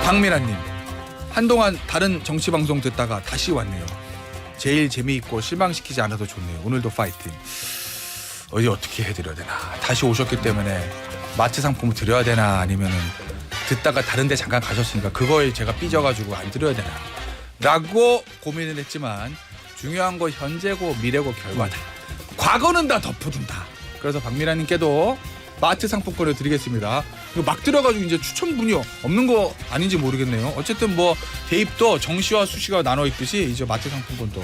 박미라님, 한동안 다른 정치 방송 듣다가 다시 왔네요. 제일 재미있고 실망시키지 않아도 좋네요. 오늘도 파이팅. 어떻게 해드려야 되나. 다시 오셨기 때문에 마트 상품을 드려야 되나, 아니면은 듣다가 다른 데 잠깐 가셨으니까 그거에 제가 삐져가지고 안 드려야 되나 라고 고민을 했지만, 중요한 거 현재고 미래고 결과다. 과거는 다 덮어둔다. 그래서 박미라님께도 마트 상품권을 드리겠습니다. 이거 막 들어가지고 이제 추첨분이 없는 거 아닌지 모르겠네요. 어쨌든 뭐 대입도 정시와 수시가 나눠 있듯이 이제 마트 상품권도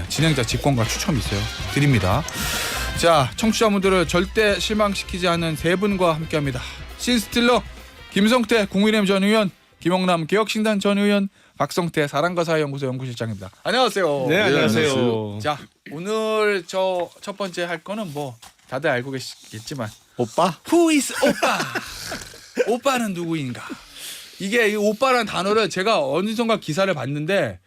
진행자 직권과 추첨이 있어요. 드립니다. 자, 청취자분들을 절대 실망시키지 않는 세 분과 함께합니다. 신스틸러 김성태 국민의힘 전 의원, 김영남 개혁신당 전 의원, 박성태 사랑과 사회연구소 연구실장입니다. 안녕하세요. 네, 안녕하세요. 자, 오늘 저 첫 번째 할 거는 뭐 다들 알고 계시겠지만, 오빠? Who is 오빠? 오빠는 누구인가? 이게 이 오빠라는 단어를 제가 어느선가 기사를 봤는데,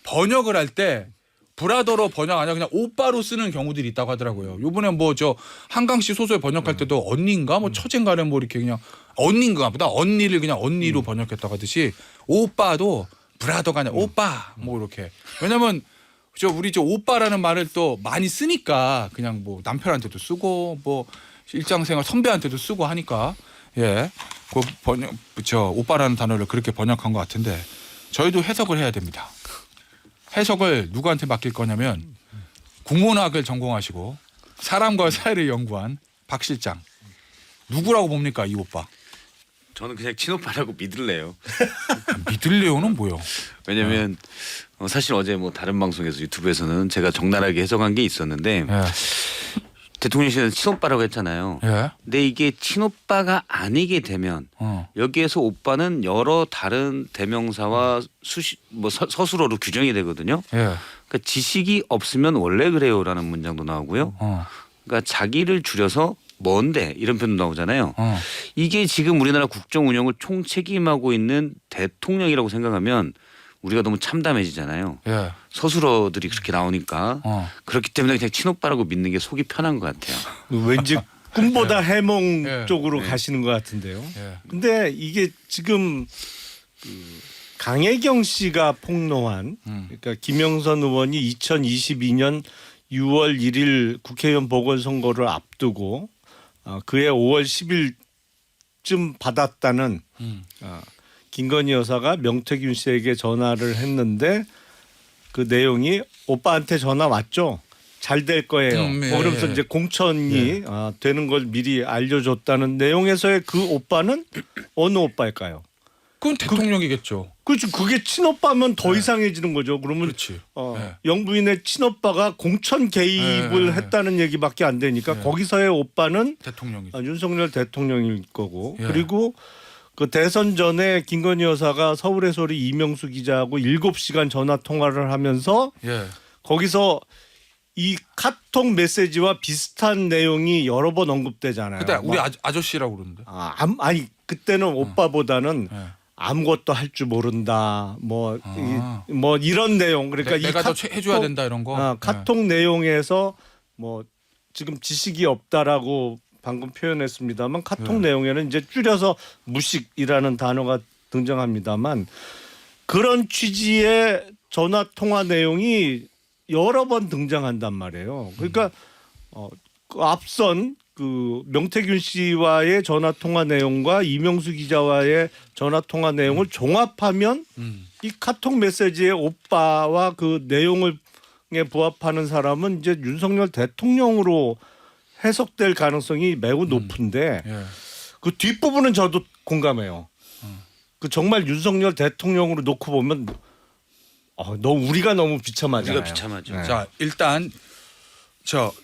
번역을 할 때 브라더로 번역 아니라 그냥 오빠로 쓰는 경우들이 있다고 하더라고요. 요번에 뭐 저 한강 씨 소설 번역할 때도 언니인가 뭐 처제인가를 뭐 이렇게 그냥 언니인가 보다 언니를 그냥 언니로 번역했다고 하듯이, 오빠도 브라더가 아니라 오빠 뭐 이렇게. 왜냐면 우리 오빠라는 말을 또 많이 쓰니까 그냥 뭐 남편한테도 쓰고 뭐 일상생활 선배한테도 쓰고 하니까, 그 오빠라는 단어를 그렇게 번역한 것 같은데, 저희도 해석을 해야 됩니다. 해석을 누구한테 맡길 거냐면, 국문학을 전공하시고 사람과 사회를 연구한 박 실장. 누구라고 봅니까, 이 오빠? 저는 그냥 친오빠라고 믿을래요. 믿을래요는 뭐요? 왜냐면 사실 어제 뭐 다른 방송에서 유튜브에서는 제가 적나라하게 해석한 게 있었는데, 대통령실은 친오빠라고 했잖아요. 근데 이게 친오빠가 아니게 되면 여기에서 오빠는 여러 다른 대명사와 서술어로 규정이 되거든요. 그러니까 지식이 없으면 원래 그래요라는 문장도 나오고요. 그러니까 자기를 줄여서 뭔데 이런 표현도 나오잖아요. 이게 지금 우리나라 국정 운영을 총책임하고 있는 대통령이라고 생각하면 우리가 너무 참담해지잖아요. 서술어들이 그렇게 나오니까. 그렇기 때문에 그냥 친오빠라고 믿는 게 속이 편한 것 같아요. 왠지 꿈보다 해몽 쪽으로 가시는 것 같은데요. 근데 이게 지금 강혜경 씨가 폭로한, 그러니까 김영선 의원이 2022년 6월 1일 국회의원 보궐선거를 앞두고 그해 5월 10일쯤 받았다는 김건희 여사가 명태균 씨에게 전화를 했는데, 그 내용이 오빠한테 전화 왔죠? 잘 될 거예요. 뭐 그러면서 이제 공천이 되는 걸 미리 알려줬다는 내용에서의 그 오빠는 어느 오빠일까요? 그건 대통령이겠죠. 그렇죠. 그게 친오빠면 더 이상해지는 거죠. 그러면 그렇지. 영부인의 친오빠가 공천 개입을 했다는 얘기밖에 안 되니까 거기서의 오빠는 대통령이죠. 윤석열 대통령일 거고, 그리고 그 대선 전에 김건희 여사가 서울의 소리 이명수 기자하고 7시간 전화 통화를 하면서 거기서 이 카톡 메시지와 비슷한 내용이 여러 번 언급되잖아요. 그때 우리 아저씨라고 그러는데. 아니 그때는 오빠보다는 아무것도 할 줄 모른다. 뭐 이런 내용. 그러니까 내가 더 해줘야 된다 이런 거. 카톡 내용에서 뭐 지금 지식이 없다라고 방금 표현했습니다만, 카톡 내용에는 이제 줄여서 무식이라는 단어가 등장합니다만, 그런 취지의 전화 통화 내용이 여러 번 등장한단 말이에요. 그러니까 그 앞선 그 명태균 씨와의 전화 통화 내용과 이명수 기자와의 전화 통화 내용을 종합하면 이 카톡 메시지의 오빠와 그 내용에 부합하는 사람은 이제 윤석열 대통령으로 해석될 가능성이 매우 높은데, 그 뒷부분은 저도 공감해요. 그 정말 윤석열 대통령으로 놓고 보면 우리가 너무 비참하잖아요. 우리가 비참하죠. 자, 일단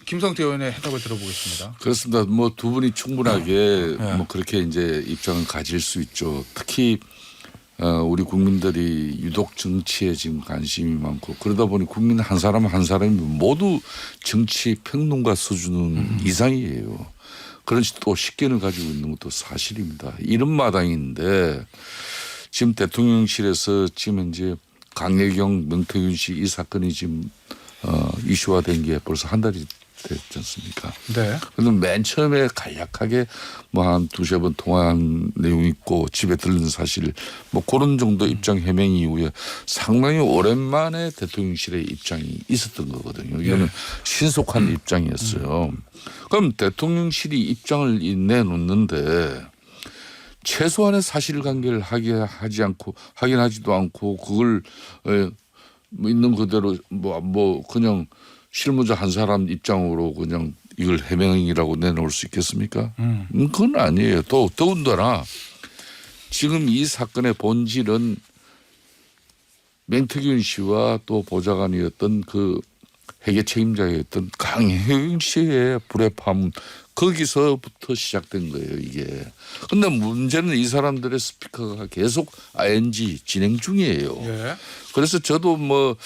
김성태 의원의 해석을 들어보겠습니다. 그렇습니다. 뭐 두 분이 충분하게 뭐 그렇게 이제 입장을 가질 수 있죠. 특히 우리 국민들이 유독 정치에 지금 관심이 많고, 그러다 보니 국민 한 사람 한 사람이 모두 정치 평론가 수준은 이상이에요. 그런 또 식견을 가지고 있는 것도 사실입니다. 이런 마당인데 지금 대통령실에서 지금 이제 강혜경, 명태균 씨 이 사건이 지금 이슈화된 게 벌써 한 달이 됐지 않습니까? 네. 그런데 맨 처음에 간략하게 뭐 한 두세 번 통화한 내용이 있고 집에 들른 사실 뭐 그런 정도 입장 해명 이후에 상당히 오랜만에 대통령실의 입장이 있었던 거거든요. 이거는 신속한 입장이었어요. 그럼 대통령실이 입장을 내놓는데 최소한의 사실관계를 확인하지도 않고 그걸 뭐 있는 그대로 뭐 그냥 실무자 한 사람 입장으로 그냥 이걸 해명이라고 내놓을 수 있겠습니까? 그건 아니에요. 또 더군다나 지금 이 사건의 본질은 맹태균 씨와 또 보좌관이었던 그 회계 책임자였던 강혜경 씨의 불의 파문 거기서부터 시작된 거예요 이게. 그런데 문제는 이 사람들의 스피커가 계속 ING 진행 중이에요. 예. 그래서 저도 뭐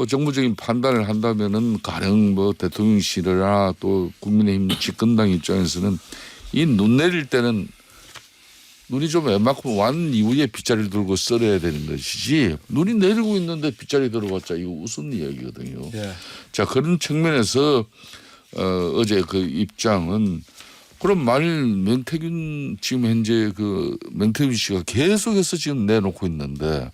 정무적인 판단을 한다면은 가령 뭐 대통령실이나 또 국민의힘 집권당 입장에서는 이 눈 내릴 때는 눈이 좀 웬만큼 완 이후에 빗자리를 들고 썰어야 되는 것이지 눈이 내리고 있는데 빗자리 들어봤자 이거 우스운 이야기거든요. 예. 자 그런 측면에서 어제 그 입장은 그럼 만일 맹태균 지금 현재 그 맹태균 씨가 계속해서 지금 내놓고 있는데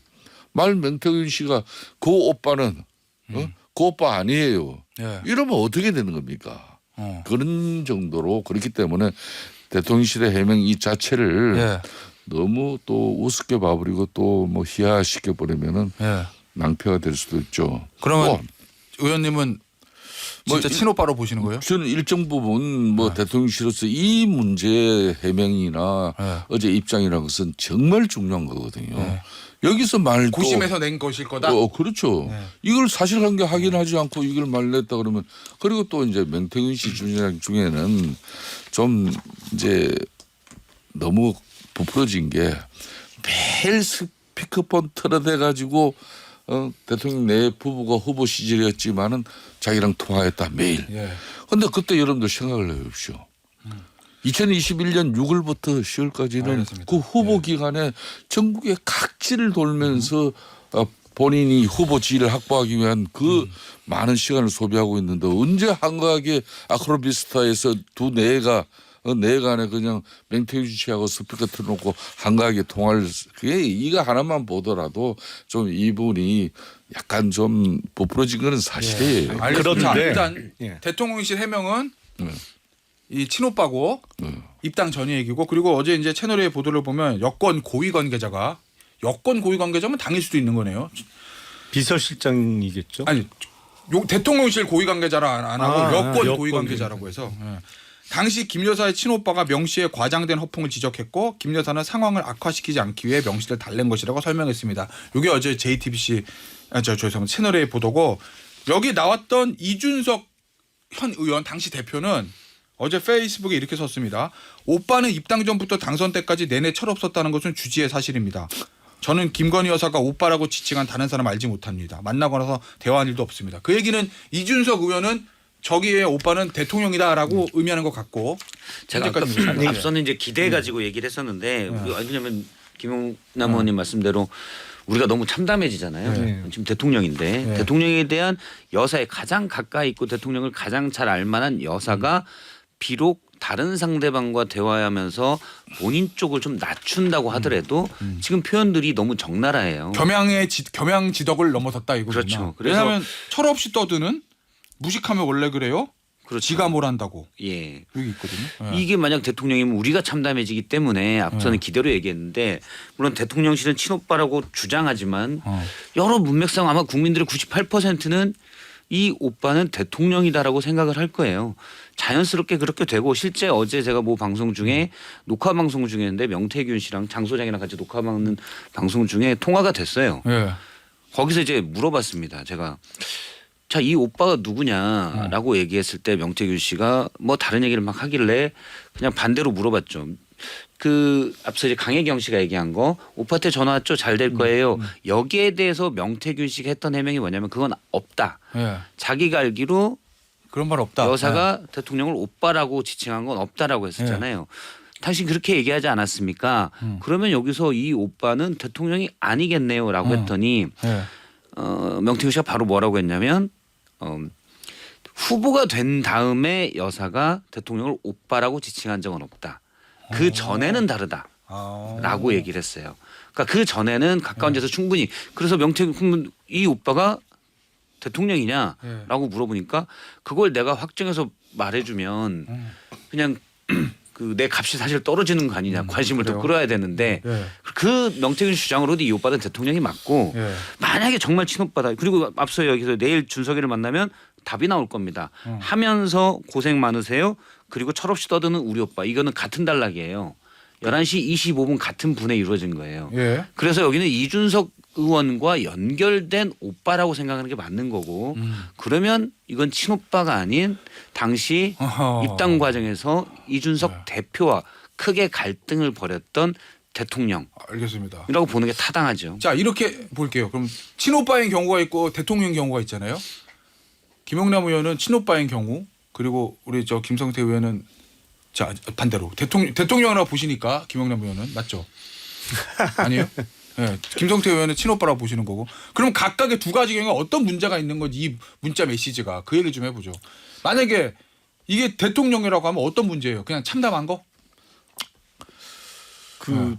만일 맹태균 씨가 그 오빠는 그 오빠 아니에요. 예. 이러면 어떻게 되는 겁니까? 어. 그런 정도로 그렇기 때문에 대통령실의 해명 이 자체를 예. 너무 또 우습게 봐버리고 또 뭐 희화시켜 버리면은 예. 낭패가 될 수도 있죠. 그러면 의원님은 뭐 진짜 친오빠로 보시는 거예요? 저는 일정 부분 뭐 대통령실로서 이 문제 해명이나 네. 어제 입장이라는 것은 정말 중요한 거거든요. 네. 여기서 말 고심해서 낸 것일 거다. 그렇죠. 네. 이걸 사실관계 확인하지 않고 이걸 말냈다 그러면 그리고 또 이제 맹태균 씨 주장 중에는 좀 이제 너무 부풀어진 게 매일 스피커폰 틀어대 가지고 대통령 내 부부가 후보 시절이었지만은 자기랑 통화했다 매일. 예. 그런데 그때 여러분들 생각을 해보십시오. 2021년 6월부터 10월까지는 알겠습니다. 그 후보 기간에 전국의 각지를 돌면서 본인이 후보 지위를 확보하기 위한 그 많은 시간을 소비하고 있는데 언제 한가하게 아크로비스타에서 두 내가 내간에 그냥 맹태균 씨하고 스피커 틀어놓고 한가하게 통화를 그게 이거 하나만 보더라도 좀 이분이 약간 좀 부풀어진 거는 사실이에요. 알겠습니다. 그런데 일단 예. 대통령실 해명은 네. 이 친오빠고 입당 전이 얘기고 그리고 어제 이제 채널의 보도를 보면 여권 고위 관계자가 여권 고위 관계자면 당일 수도 있는 거네요. 비서실장이겠죠. 아니 대통령실 고위 관계자라 안 하고 여권 고위 여권 관계자라고 해서 당시 김 여사의 친오빠가 명 씨의 과장된 허풍을 지적했고 김 여사는 상황을 악화시키지 않기 위해 명 씨를 달랜 것이라고 설명했습니다. 이게 어제 JTBC 죄송합니다 채널의 보도고 여기 나왔던 이준석 현 의원 당시 대표는 어제 페이스북에 이렇게 썼습니다. 오빠는 입당 전부터 당선 때까지 내내 철없었다는 것은 주지의 사실입니다. 저는 김건희 여사가 오빠라고 지칭한 다른 사람 알지 못합니다. 만나고 나서 대화한 일도 없습니다. 그 얘기는 이준석 의원은 저기에 오빠는 대통령이다라고 의미하는 것 같고 제가 앞서는 이제 기대 가지고 얘기를 했었는데 왜냐하면 김용남 의원님 말씀대로 우리가 너무 참담해지잖아요. 지금 대통령인데 대통령에 대한 여사에 가장 가까이 있고 대통령을 가장 잘 알만한 여사가 비록 다른 상대방과 대화하면서 본인 쪽을 좀 낮춘다고 하더라도 지금 표현들이 너무 적나라해요. 겸양 지덕을 넘어섰다 이거죠. 그렇죠. 그래서 왜냐하면 철없이 떠드는 무식하면 원래 그래요. 그렇죠. 지가 뭘 한다고. 예. 여기 있거든요. 이게 만약 대통령이면 우리가 참담해지기 때문에 앞서는 기대로 얘기했는데 물론 대통령실은 친오빠라고 주장하지만 여러 문맥상 아마 국민들의 98%는 이 오빠는 대통령이다라고 생각을 할 거예요. 자연스럽게 그렇게 되고 실제 어제 제가 뭐 방송 중에 녹화 방송 중이었는데 명태균 씨랑 장 소장이랑 같이 녹화하는 방송 중에 통화가 됐어요. 예. 거기서 이제 물어봤습니다. 제가 자, 이 오빠가 누구냐라고 얘기했을 때 명태균 씨가 뭐 다른 얘기를 막 하길래 그냥 반대로 물어봤죠. 그 앞서 이제 강혜경 씨가 얘기한 거 오빠한테 전화 왔죠. 잘 될 거예요. 여기에 대해서 명태균 씨가 했던 해명이 뭐냐면 그건 없다. 예. 자기가 알기로 그런 말 없다. 여사가 대통령을 오빠라고 지칭한 건 없다라고 했었잖아요. 당신 그렇게 얘기하지 않았습니까? 그러면 여기서 이 오빠는 대통령이 아니겠네요라고 했더니 예. 명태균 씨가 바로 뭐라고 했냐면 후보가 된 다음에 여사가 대통령을 오빠라고 지칭한 적은 없다. 그 전에는 다르다라고 얘기를 했어요. 그러니까 그 전에는 가까운 데서 충분히 그래서 명태균 이 오빠가 대통령이냐라고 물어보니까 그걸 내가 확정해서 말해주면 그냥 그 내 값이 사실 떨어지는 거 아니냐 관심을 더 끌어야 되는데 그 명태균 주장으로도 이 오빠는 대통령이 맞고 만약에 정말 친오빠다 그리고 앞서 여기서 내일 준석이를 만나면 답이 나올 겁니다. 하면서 고생 많으세요. 그리고 철없이 떠드는 우리 오빠 이거는 같은 단락이에요. 11시 25분 같은 분에 이루어진 거예요. 그래서 여기는 이준석 의원과 연결된 오빠라고 생각하는 게 맞는 거고 그러면 이건 친오빠가 아닌 당시 입당 과정에서 이준석 대표와 크게 갈등을 벌였던 대통령이라고 알겠습니다. 보는 게 타당하죠. 자 이렇게 볼게요. 그럼 친오빠인 경우가 있고 대통령 경우가 있잖아요. 김용남 의원은 친오빠인 경우 그리고 우리 저 김성태 의원은 자 반대로 대통령이라고 보시니까 김용남 의원은 맞죠? 아니에요? 네, 김성태 의원은 친오빠라고 보시는 거고 그럼 각각의 두 가지 경우에 어떤 문제가 있는 건지 이 문자 메시지가 그 얘기 좀 해보죠. 만약에 이게 대통령이라고 하면 어떤 문제예요? 그냥 참담한 거? 그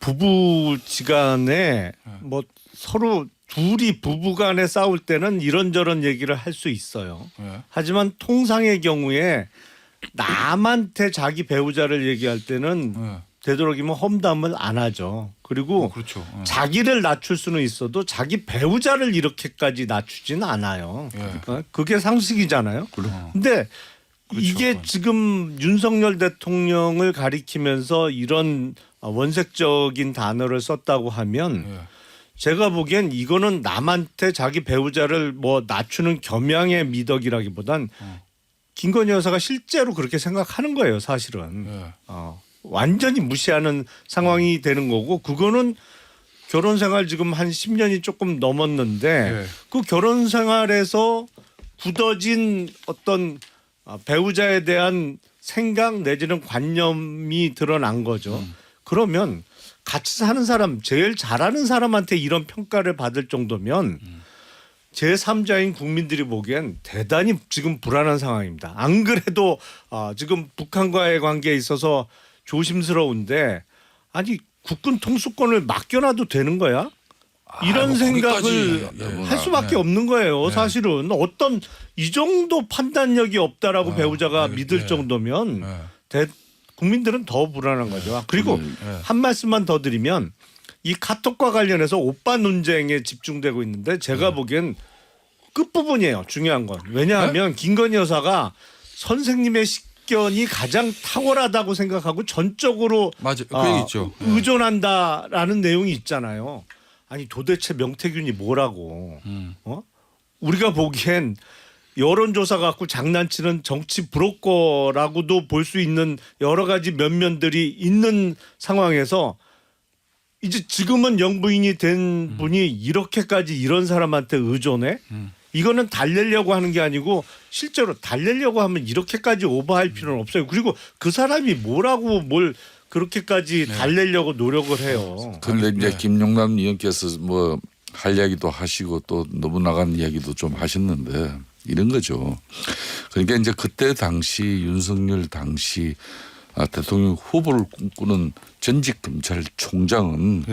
부부지간에 뭐 서로 둘이 부부간에 싸울 때는 이런저런 얘기를 할 수 있어요. 하지만 통상의 경우에 남한테 자기 배우자를 얘기할 때는 되도록이면 험담을 안 하죠. 그리고 그렇죠. 자기를 낮출 수는 있어도 자기 배우자를 이렇게까지 낮추지는 않아요. 그러니까 그게 상식이잖아요. 근데 이게 지금 윤석열 대통령을 가리키면서 이런 원색적인 단어를 썼다고 하면 제가 보기엔 이거는 남한테 자기 배우자를 뭐 낮추는 겸양의 미덕이라기보단 김건희 여사가 실제로 그렇게 생각하는 거예요, 사실은. 완전히 무시하는 상황이 되는 거고 그거는 결혼 생활 지금 한 10년이 조금 넘었는데 그 결혼 생활에서 굳어진 어떤 배우자에 대한 생각 내지는 관념이 드러난 거죠. 그러면 같이 사는 사람 제일 잘하는 사람한테 이런 평가를 받을 정도면 제3자인 국민들이 보기엔 대단히 지금 불안한 상황입니다. 안 그래도 지금 북한과의 관계에 있어서 조심스러운데 아니 국군 통수권을 맡겨놔도 되는 거야? 이런 뭐 생각을 거기까지, 할 수밖에 없는 거예요. 사실은 어떤 이 정도 판단력이 없다라고 배우자가 믿을 정도면 국민들은 더 불안한 거죠. 그리고 한 말씀만 더 드리면 이 카톡과 관련해서 오빠 논쟁에 집중되고 있는데 제가 보기엔 끝부분이에요. 중요한 건. 왜냐하면 김건희 여사가 선생님의 식견이 가장 탁월하다고 생각하고 전적으로 맞아. 그 얘기 있죠. 의존한다라는 내용이 있잖아요. 아니 도대체 명태균이 뭐라고. 우리가 보기엔 여론조사 갖고 장난치는 정치 브로커라고도 볼 수 있는 여러 가지 면면들이 있는 상황에서 이제 지금은 영부인이 된 분이 이렇게까지 이런 사람한테 의존해? 이거는 달래려고 하는 게 아니고 실제로 달래려고 하면 이렇게까지 오버할 필요는 없어요. 그리고 그 사람이 뭐라고 뭘 그렇게까지 달래려고 노력을 해요. 근데 이제 김용남 의원께서 뭐 할 이야기도 하시고 또 너무 나간 이야기도 좀 하셨는데 이런 거죠. 그러니까 이제 그때 당시 윤석열 당시 대통령 후보를 꿈꾸는 전직 검찰총장은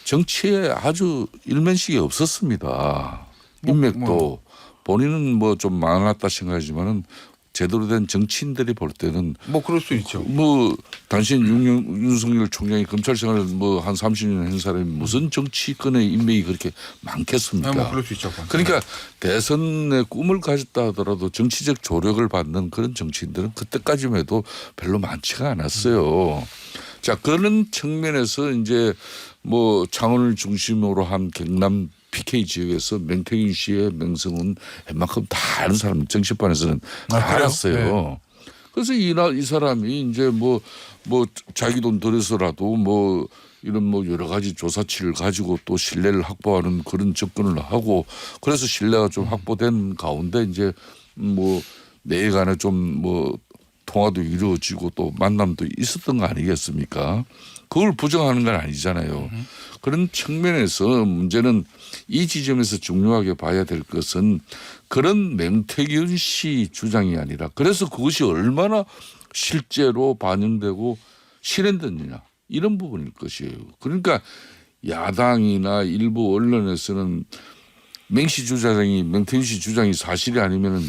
정치에 아주 일면식이 없었습니다. 인맥도 본인은 뭐 좀 많았다 생각하지만은 제대로 된 정치인들이 볼 때는 뭐 그럴 수 있죠. 뭐 당신 윤석열 총장이 검찰 생활을 뭐 한 30년 한 사람이 무슨 정치권의 인맥이 그렇게 많겠습니까? 뭐 그럴 수 있죠. 그러니까 대선의 꿈을 가졌다 하더라도 정치적 조력을 받는 그런 정치인들은 그때까지만 해도 별로 많지가 않았어요. 자, 그런 측면에서 이제 뭐 창원을 중심으로 한 경남 PK 지역에서 명태균 씨의 명성은 웬만큼 다 아는 사람 정치판에서는 다 알았어요. 그래서 이 사람이 이제 뭐 자기 돈 들여서라도 뭐 이런 뭐 여러 가지 조사치를 가지고 또 신뢰를 확보하는 그런 접근을 하고 그래서 신뢰가 좀 확보된 가운데 이제 뭐 내에 간에 좀 뭐 통화도 이루어지고 또 만남도 있었던 거 아니겠습니까? 그걸 부정하는 건 아니잖아요. 그런 측면에서 문제는 이 지점에서 중요하게 봐야 될 것은 그런 맹태균 씨 주장이 아니라 그래서 그것이 얼마나 실제로 반영되고 실현됐느냐 이런 부분일 것이에요. 그러니까 야당이나 일부 언론에서는 맹태균 씨 주장이 사실이 아니면은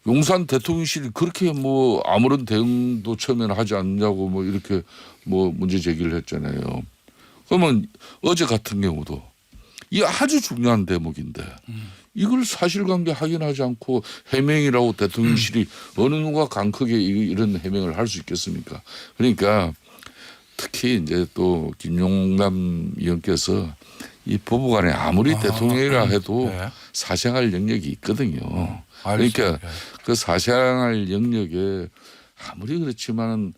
용산 대통령실이 그렇게 뭐 아무런 대응도 처음에는 하지 않냐고 뭐 이렇게 뭐 문제 제기를 했잖아요. 그러면 어제 같은 경우도 이 아주 중요한 대목인데 이걸 사실관계 확인하지 않고 해명이라고 대통령실이 어느 누가 강크게 이런 해명을 할 수 있겠습니까? 그러니까 특히 이제 또 김용남 의원께서 이 부부간에 아무리 대통령이라 해도 네. 사생활 영역이 있거든요. 그러니까 그 사생활 영역에 아무리 그렇지만은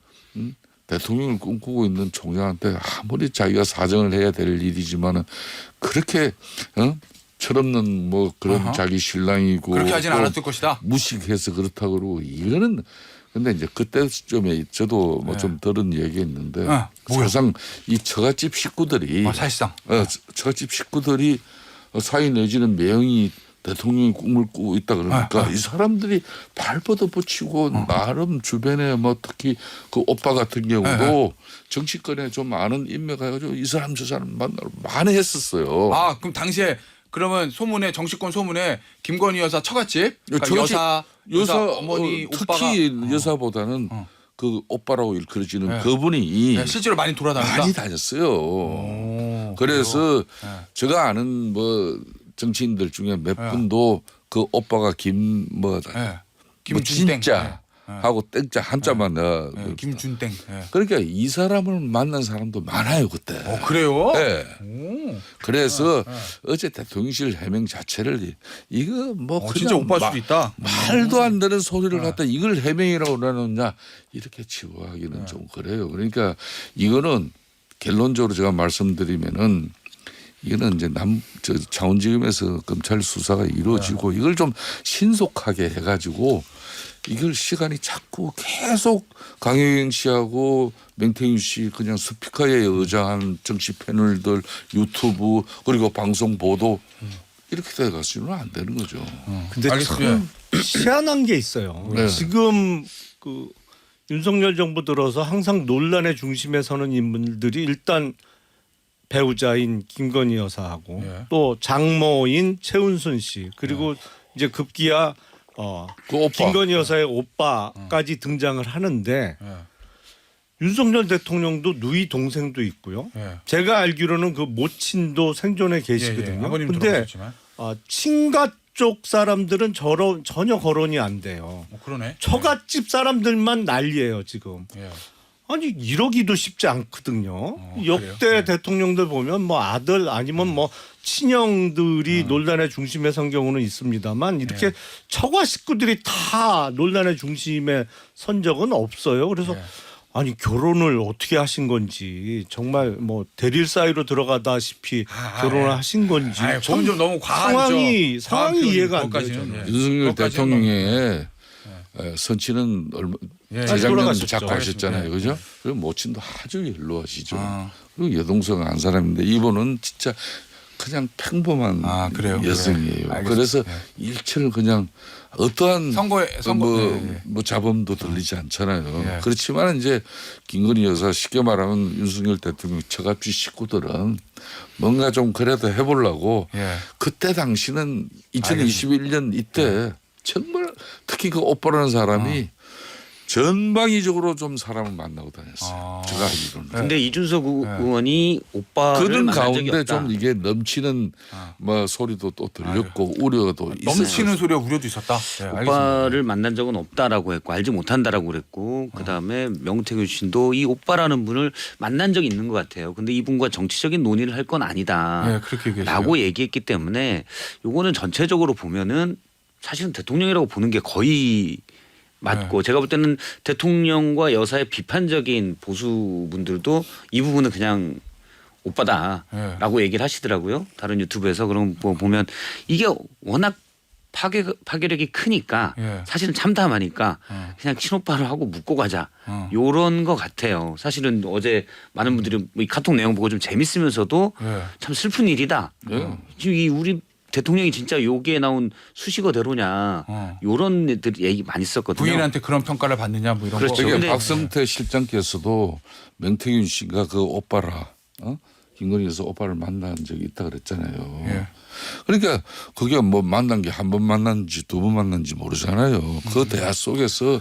대통령을 꿈꾸고 있는 총장한테 아무리 자기가 사정을 해야 될 일이지만은 그렇게 철없는 뭐 그런 자기 신랑이고 그렇게 하지는 않았을 것이다. 무식해서 그렇다고 그러고 이거는 근데 이제 그때쯤에 저도 뭐 좀 들은 얘기 있는데 사실상 이 처갓집 식구들이 사실상 처갓집 식구들이 사위 내지는 매형이 대통령이 꿈을 꾸고 있다 그러니까 이 사람들이 발버둥 붙이고 나름 주변에 뭐 특히 그 오빠 같은 경우도 정치권에 좀 아는 인맥 해가지고 이 사람 저 사람 만나러 많이 했었어요. 아 그럼 당시에 그러면 소문에 정치권 소문에 김건희 여사 처갓집 그러니까 여사 어머니 오빠가 특히 여사보다는 그 오빠라고 일컬어지는 그분이 실제로 많이 돌아다녔다. 많이 다녔어요. 그래서 제가 아는 뭐 정치인들 중에 몇 분도 그 오빠가 김준땡 진짜 하고 땡자 한자만 김준땡. 그러니까 이 사람을 만난 사람도 많아요 그때. 그래요? 네. 그래서 어제 대통령실 해명 자체를 이거 뭐 그냥 진짜 오빠일 수도 있다. 말도 안 되는 소리를 갖다 이걸 해명이라고 그러느냐 이렇게 치부하기는 좀 그래요. 그러니까 이거는 결론적으로 제가 말씀드리면은 이거는 이제 창원지검에서 검찰 수사가 이루어지고 이걸 좀 신속하게 해가지고 이걸 시간이 자꾸 계속 강효경 씨하고 맹태균 씨 그냥 스피커에 의장한 정치 패널들 유튜브 그리고 방송 보도 이렇게 돼가지고는 안 되는 거죠. 근데 참 희한한 게 있어요. 네. 지금 그 윤석열 정부 들어서 항상 논란의 중심에 서는 인물들이 일단 배우자인 김건희 여사하고 또 장모인 최은순 씨 그리고 이제 급기야 그 오빠. 김건희 여사의 오빠까지 등장을 하는데 윤석열 대통령도 누이 동생도 있고요. 제가 알기로는 그 모친도 생존에 계시거든요. 아버님도 근데 돌아가셨지만. 친가 쪽 사람들은 전혀 거론이 안 돼요. 그러네. 처갓집 사람들만 난리예요 지금. 아니 이러기도 쉽지 않거든요. 역대 그래요? 대통령들 보면 뭐 아들 아니면 뭐 친형들이 논란의 중심에 선 경우는 있습니다만 이렇게 처가 식구들이 다 논란의 중심에 선 적은 없어요. 그래서 아니 결혼을 어떻게 하신 건지 정말 뭐 대릴 사이로 들어가다시피 결혼을 하신 건지 좀 너무 과한 상황이 이해가 안 돼요. 윤석열 대통령의 선친은 재작년 자꾸 하셨잖아요. 그죠? 그리고 모친도 아주 연로하시죠. 그리고 여동생 한 사람인데 이분은 진짜 그냥 평범한 여성이에요. 그래서 일체를 그냥 어떠한 뭐 자범도 들리지 않잖아요. 그렇지만 이제 김건희 여사 쉽게 말하면 윤석열 대통령 처갓집 식구들은 뭔가 좀 그래도 해보려고 그때 당시는 2021년 이때 정말 특히 그 오빠라는 사람이 전방위적으로 좀 사람을 만나고 다녔어요. 제가 알기로는. 근데 이준석 의원이 오빠를 그런 만난 적이 가운데 없다. 좀 이게 넘치는 뭐 소리도 또 들렸고 우려도 있었어요. 넘치는 소리와 우려도 있었다. 오빠를 만난 적은 없다라고 했고 알지 못한다라고 그랬고 그다음에 명태균 씨도 이 오빠라는 분을 만난 적이 있는 것 같아요. 근데 이분과 정치적인 논의를 할 건 아니다. 그렇게 라고 얘기했기 때문에 요거는 전체적으로 보면은 사실은 대통령이라고 보는 게 거의 맞고 제가 볼 때는 대통령과 여사의 비판적인 보수분들도 이 부분은 그냥 오빠다라고 얘기를 하시더라고요. 다른 유튜브에서. 그럼 뭐 보면 이게 워낙 파괴력이 크니까 예. 사실은 참담하니까 그냥 친오빠를 하고 묻고 가자. 요런 것 같아요. 사실은 어제 많은 분들이 뭐이 카톡 내용 보고 좀 재밌으면서도 예. 참 슬픈 일이다. 지금 이 우리 대통령이 진짜 여기에 나온 수식어대로냐 요런 애들 얘기 많이 썼거든요. 부인한테 그런 평가를 받느냐 뭐 이런 그렇죠. 거. 저게 근데- 박성태 실장께서도 명태균 씨가 그 오빠라 김건희에서 오빠를 만난 적이 있다 그랬잖아요. 예. 그러니까 그게 뭐 만난 게 한 번 만났는지 두 번 만났는지 모르잖아요. 그 대화 속에서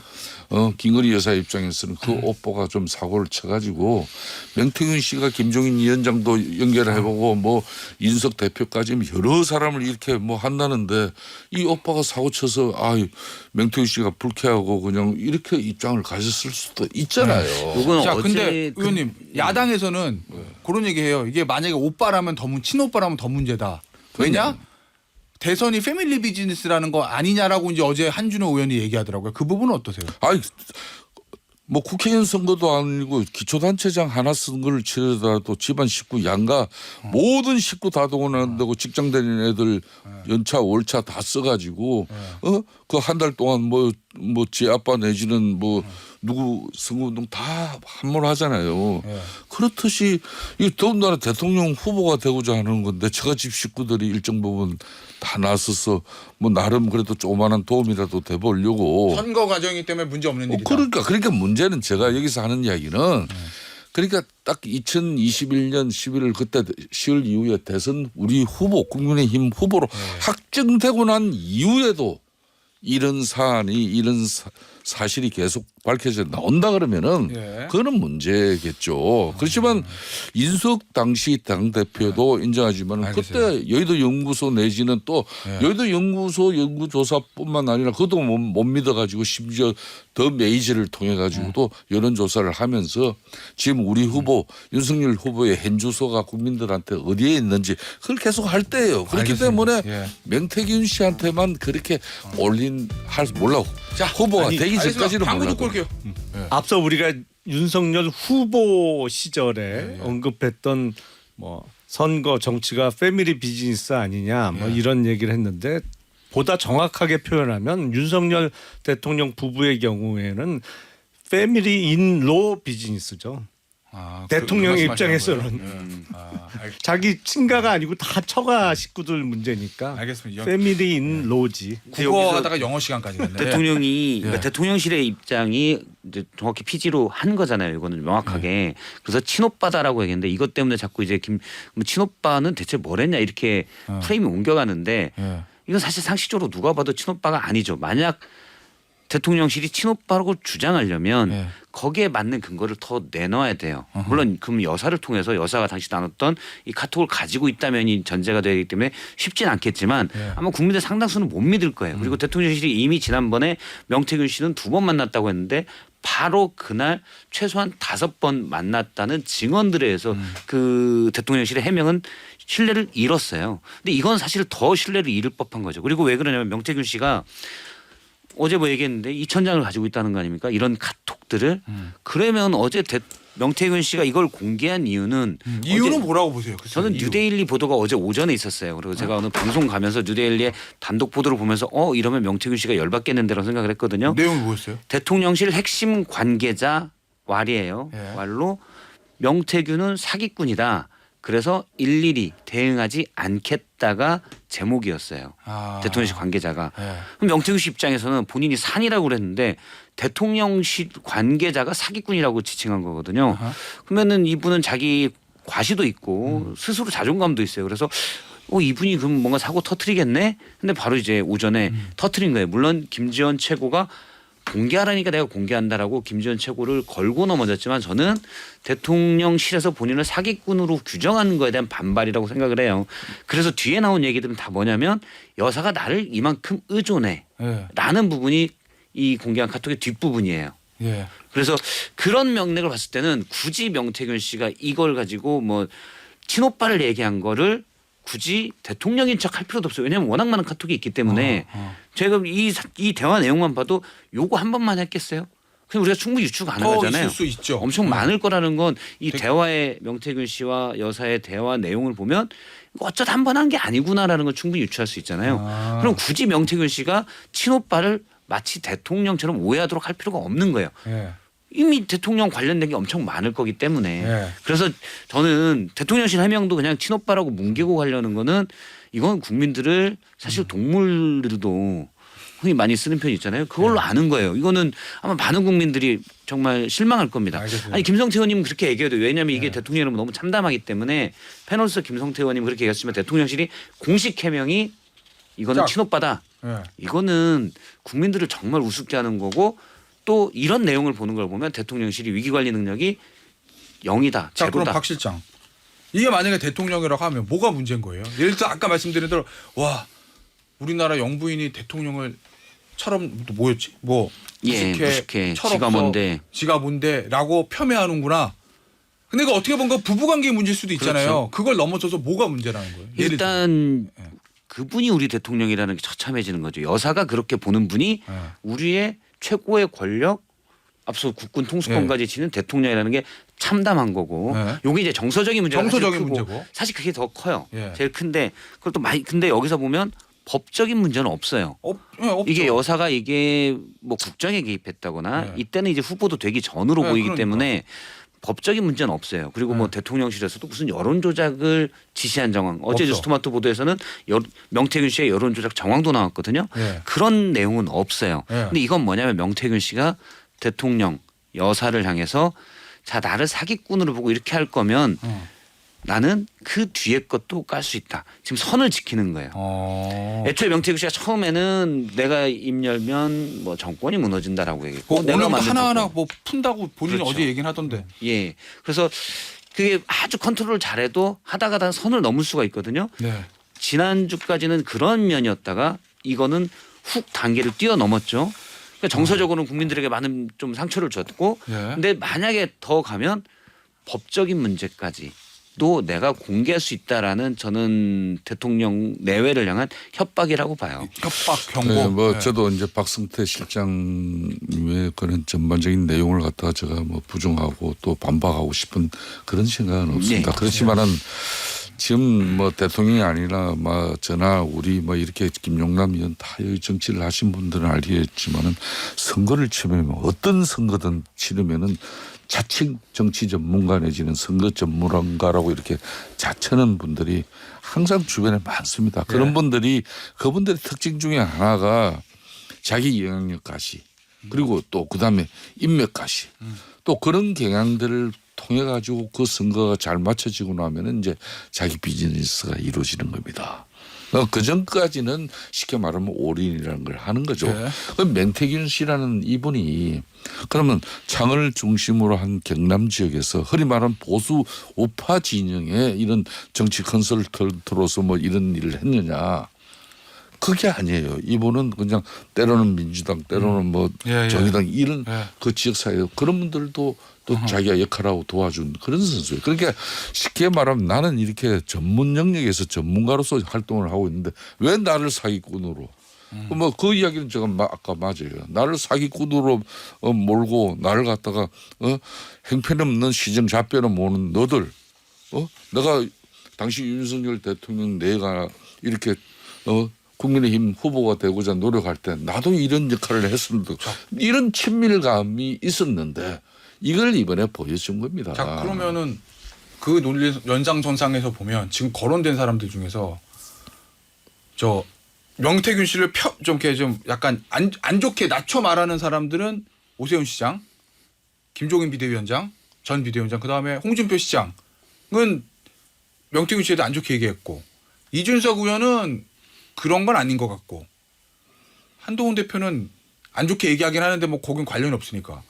김건희 여사 입장에서는 그 오빠가 좀 사고를 쳐가지고 명태균 씨가 김종인 위원장도 연결해보고 뭐 인석 대표까지 여러 사람을 이렇게 뭐 한다는데 이 오빠가 사고 쳐서 명태균 씨가 불쾌하고 그냥 이렇게 입장을 가졌을 수도 있잖아요. 요건 자, 어제 근데 의원님 야당에서는 그런 얘기해요. 이게 만약에 오빠라면 친오빠라면 더 문제다. 왜냐? 대선이 패밀리 비즈니스라는 거 아니냐라고 이제 어제 한준호 의원이 얘기하더라고요. 그 부분은 어떠세요? 뭐 국회의원 선거도 아니고 기초단체장 하나 선거를 치르더라도 집안 식구 양가 모든 식구 다 동원한다고 직장 다니는 애들 연차 월차 다 써가지고 그 한 달 동안 뭐 지 아빠 내지는 뭐 누구 선거운동 다 함몰하잖아요. 그렇듯이 이 더군다나 대통령 후보가 되고자 하는 건데 처가집 식구들이 일정 부분 다 나서서 뭐 나름 그래도 조그마한 도움이라도 돼 보려고. 선거 과정이기 때문에 문제 없는 일이다. 그러니까 문제는 제가 여기서 하는 이야기는 그러니까 딱 2021년 11월 그때 10월 이후에 대선 우리 후보 국민의힘 후보로 확정되고 난 이후에도 이런 사안이 이런 사실이 계속 밝혀져 나온다 그러면은 그거는 문제겠죠. 그렇지만 인석 당시 당 대표도 인정하지만 그때 여의도 연구소 내지는 또 여의도 연구소 연구조사뿐만 아니라 그것도 못 믿어가지고 심지어 더 메이저를 통해 가지고도 여론조사를 하면서 지금 우리 후보 윤석열 후보의 현주소가 국민들한테 어디에 있는지 그걸 계속 할 때예요. 그렇기 알겠습니다. 때문에 명태균 씨한테만 그렇게 몰라. 자, 후보가 되기 전까지는 광고 몰라. 듣고 올게요. 앞서 우리가 윤석열 후보 시절에 언급했던 뭐 선거 정치가 패밀리 비즈니스 아니냐 뭐 이런 얘기를 했는데 보다 정확하게 표현하면 윤석열 대통령 부부의 경우에는 패밀리 인로 비즈니스죠. 대통령 그 입장에서는 자기 친가가 아니고 다 처가 식구들 문제니까 알겠습니다. 패밀리 인로지. 국어하다가 영어 시간까지 갔네. 대통령이 그러니까 대통령실의 입장이 이제 정확히 피지로 한 거잖아요. 이거는 명확하게. 그래서 친오빠다라고 얘기했는데 이것 때문에 자꾸 이제 친오빠는 대체 뭘 했냐 이렇게 프레임이 옮겨가는데 이건 사실 상식적으로 누가 봐도 친오빠가 아니죠. 만약 대통령실이 친오빠라고 주장하려면 거기에 맞는 근거를 더 내놔야 돼요. 물론 그럼 여사를 통해서 여사가 당시 나눴던 이 카톡을 가지고 있다면이 전제가 되기 때문에 쉽진 않겠지만 아마 국민들 상당수는 못 믿을 거예요. 그리고 대통령실이 이미 지난번에 명태균 씨는 2번 만났다고 했는데 바로 그날 최소한 5번 만났다는 증언들에 의해서 그 대통령실의 해명은 신뢰를 잃었어요. 근데 이건 사실 더 신뢰를 잃을 법한 거죠. 그리고 왜 그러냐면 명태균 씨가 어제 뭐 얘기했는데 2,000장을 가지고 있다는 거 아닙니까? 이런 카톡들을. 그러면 어제 명태균 씨가 이걸 공개한 이유는 이유는 뭐라고 보세요? 저는 뉴데일리 보도가 어제 오전에 있었어요. 그리고 제가 오늘 방송 가면서 뉴데일리의 단독 보도를 보면서 이러면 명태균 씨가 열받겠는데라고 생각을 했거든요. 내용이 뭐였어요? 대통령실 핵심 관계자 왈이에요. 왈로 명태균은 사기꾼이다. 그래서 일일이 대응하지 않겠다가 제목이었어요. 대통령실 관계자가. 그럼 명태균 씨 입장에서는 본인이 산이라고 그랬는데 대통령실 관계자가 사기꾼이라고 지칭한 거거든요. 그러면은 이분은 자기 과시도 있고 스스로 자존감도 있어요. 그래서 이분이 그럼 뭔가 사고 터트리겠네? 근데 바로 이제 오전에 터트린 거예요. 물론 김지원 최고가 공개하라니까 내가 공개한다라고 김지원 최고를 걸고 넘어졌지만 저는 대통령실에서 본인을 사기꾼으로 규정하는 거에 대한 반발이라고 생각을 해요. 그래서 뒤에 나온 얘기들은 다 뭐냐면 여사가 나를 이만큼 의존해 라는 부분이 이 공개한 카톡의 뒷부분이에요. 그래서 그런 맥락을 봤을 때는 굳이 명태균 씨가 이걸 가지고 뭐 친오빠를 얘기한 거를 굳이 대통령인 척 할 필요도 없어요. 왜냐하면 워낙 많은 카톡이 있기 때문에 제가 이 대화 내용만 봐도 요거 한 번만 했겠어요? 그냥 우리가 충분히 유추 가능하잖아요. 있을 수 있죠. 엄청 많을 거라는 건 이 대화의 명태균 씨와 여사의 대화 내용을 보면 이거 어쩌다 한 번 한 게 아니구나라는 걸 충분히 유추할 수 있잖아요. 그럼 굳이 명태균 씨가 친오빠를 마치 대통령처럼 오해하도록 할 필요가 없는 거예요. 예. 이미 대통령 관련된 게 엄청 많을 거기 때문에 예. 그래서 저는 대통령실 해명도 그냥 친오빠라고 뭉개고 가려는 거는 이건 국민들을 사실 동물들도 흔히 많이 쓰는 편이 있잖아요. 그걸로 아는 거예요. 이거는 아마 많은 국민들이 정말 실망할 겁니다. 알겠습니다. 아니 김성태 의원님은 그렇게 얘기해도 왜냐하면 이게 대통령이라면 너무 참담하기 때문에 패널에서 김성태 의원님 그렇게 얘기했으면 대통령실이 공식 해명이 이거는 자. 친오빠다. 예. 이거는 국민들을 정말 우습게 하는 거고 또 이런 내용을 보는 걸 보면 대통령실이 위기관리 능력이 0이다. 자, 그럼 제로다. 박 실장. 이게 만약에 대통령이라고 하면 뭐가 문제인 거예요? 예를 들어 아까 말씀드린 대로 와 우리나라 영부인이 대통령을 처럼 뭐였지? 뭐 예, 무식해. 지가 뭔데. 지가 뭔데라고 폄훼하는구나. 근데 이거 어떻게 보면 부부관계 문제일 수도 있잖아요. 그렇죠. 그걸 넘어서서 뭐가 문제라는 거예요? 예를 일단 들어. 예. 그분이 우리 대통령이라는 게 처참해지는 거죠. 여사가 그렇게 보는 분이 예. 우리의 최고의 권력 앞서 국군 통수권까지 지는 대통령이라는 게 참담한 거고 네. 요게 이제 정서적인 문제가 정서적인 사실 크고 문제고. 사실 그게 더 커요. 예. 제일 큰데 그걸 또 많이 근데 여기서 보면 법적인 문제는 없어요. 없죠. 이게 여사가 이게 뭐 국정에 개입했다거나 네. 이때는 이제 후보도 되기 전으로 네, 보이기 그러니까. 때문에 법적인 문제는 없어요. 그리고 뭐 대통령실에서도 무슨 여론 조작을 지시한 정황. 어제 없죠. 뉴스토마토 보도에서는 명태균 씨의 여론 조작 정황도 나왔거든요. 네. 그런 내용은 없어요. 네. 근데 이건 뭐냐면 명태균 씨가 대통령 여사를 향해서 자 나를 사기꾼으로 보고 이렇게 할 거면 나는 그 뒤에 것도 깔 수 있다. 지금 선을 지키는 거예요. 애초에 명태균 씨가 처음에는 내가 입 열면 뭐 정권이 무너진다라고 얘기했고 내가 오늘 만든 하나하나 정권. 뭐 푼다고 본인이 그렇죠. 어제 얘기는 하던데. 예. 그래서 그게 아주 컨트롤 잘해도 하다가 선을 넘을 수가 있거든요. 네. 지난주까지는 그런 면이었다가 이거는 훅 단계를 뛰어넘었죠. 그러니까 정서적으로는 국민들에게 많은 좀 상처를 줬고 예. 근데 만약에 더 가면 법적인 문제까지 도 내가 공개할 수 있다라는 저는 대통령 내외를 향한 협박이라고 봐요. 협박 경고. 네, 뭐 네. 저도 이제 박성태 실장님의 그런 전반적인 내용을 갖다가 제가 뭐 부정하고 또 반박하고 싶은 그런 생각은 없습니다. 네. 그렇지만은 지금 뭐 대통령이 아니라 뭐 저나 우리 뭐 이렇게 김용남 의원 다 여기 정치를 하신 분들은 알겠지만은 선거를 치르면 어떤 선거든 치르면은 자칭 정치 전문가 내지는 선거 전문가라고 이렇게 자처하는 분들이 항상 주변에 많습니다. 그런 네. 분들이 그분들의 특징 중에 하나가 자기 영향력 가시 그리고 또 그다음에 인맥 가시 또 그런 경향들을 통해 가지고 그 선거가 잘 맞춰지고 나면은 이제 자기 비즈니스가 이루어지는 겁니다. 그 전까지는 쉽게 말하면 올인이라는 걸 하는 거죠. 네. 그럼 맹태균 씨라는 이분이 그러면 창을 중심으로 한 경남 지역에서 흔히 말하는 보수 우파 진영의 이런 정치 컨설턴트로서 뭐 이런 일을 했느냐. 그게 아니에요. 이분은 그냥 때로는 민주당 때로는 뭐 예, 예. 정의당 이런 예. 그 지역사회 그런 분들도 또 자기가 역할하고 도와준 그런 선수예요. 그러니까 쉽게 말하면 나는 이렇게 전문 영역에서 전문가로서 활동을 하고 있는데 왜 나를 사기꾼으로 뭐 그 이야기는 제가 아까 맞아요. 나를 사기꾼으로 몰고 나를 갖다가 행편없는 시정 잡변을 모는 너들 내가 당시 윤석열 대통령 내가 이렇게 국민의힘 후보가 되고자 노력할 때 나도 이런 역할을 했었는데 이런 친밀감이 있었는데 이걸 이번에 보여준 겁니다. 자 그러면은 그 논리 연장선상에서 보면 지금 거론된 사람들 중에서 저 명태균 씨를 좀 이렇게 좀 약간 안 좋게 낮춰 말하는 사람들은 오세훈 시장, 김종인 비대위원장, 전 비대위원장, 그 다음에 홍준표 시장은 명태균 씨에 대해 안 좋게 얘기했고 이준석 의원은 그런 건 아닌 것 같고 한동훈 대표는 안 좋게 얘기하긴 하는데 뭐 거긴 관련이 없으니까